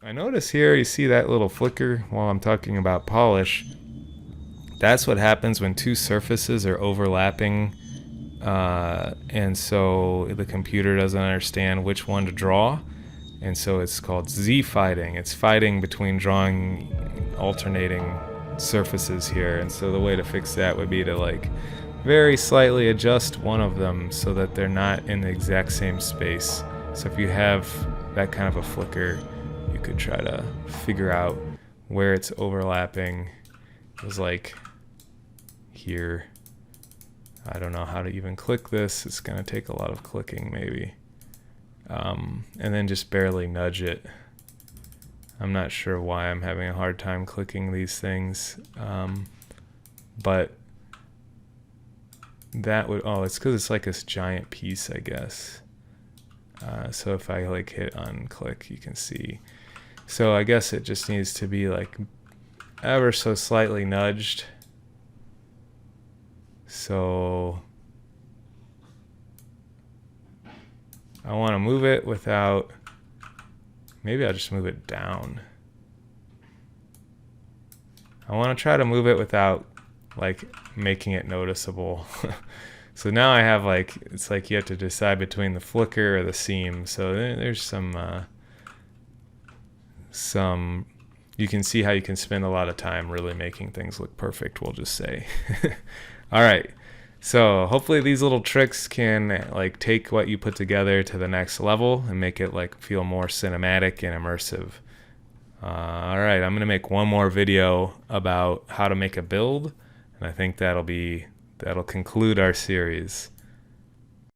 I notice here, you see that little flicker while I'm talking about polish. That's what happens when two surfaces are overlapping, and so the computer doesn't understand which one to draw, and so it's called Z fighting. It's fighting between drawing alternating surfaces here, and so the way to fix that would be to like very slightly adjust one of them so that they're not in the exact same space. So if you have that kind of a flicker, you could try to figure out where it's overlapping. It was like here. I don't know how to even click this. It's going to take a lot of clicking maybe. And then just barely nudge it. I'm not sure why I'm having a hard time clicking these things. But that would, oh, it's because it's like this giant piece, I guess. So if I like hit unclick, you can see. So I guess it just needs to be like ever so slightly nudged. So I want to move it without, maybe I'll just move it down. I want to try to move it without like making it noticeable. So now I have like, it's like you have to decide between the flicker or the seam. So there's some, you can see how you can spend a lot of time really making things look perfect, we'll just say. All right. So hopefully these little tricks can like take what you put together to the next level and make it like feel more cinematic and immersive. All right, I'm gonna make one more video about how to make a build, and I think that'll conclude our series.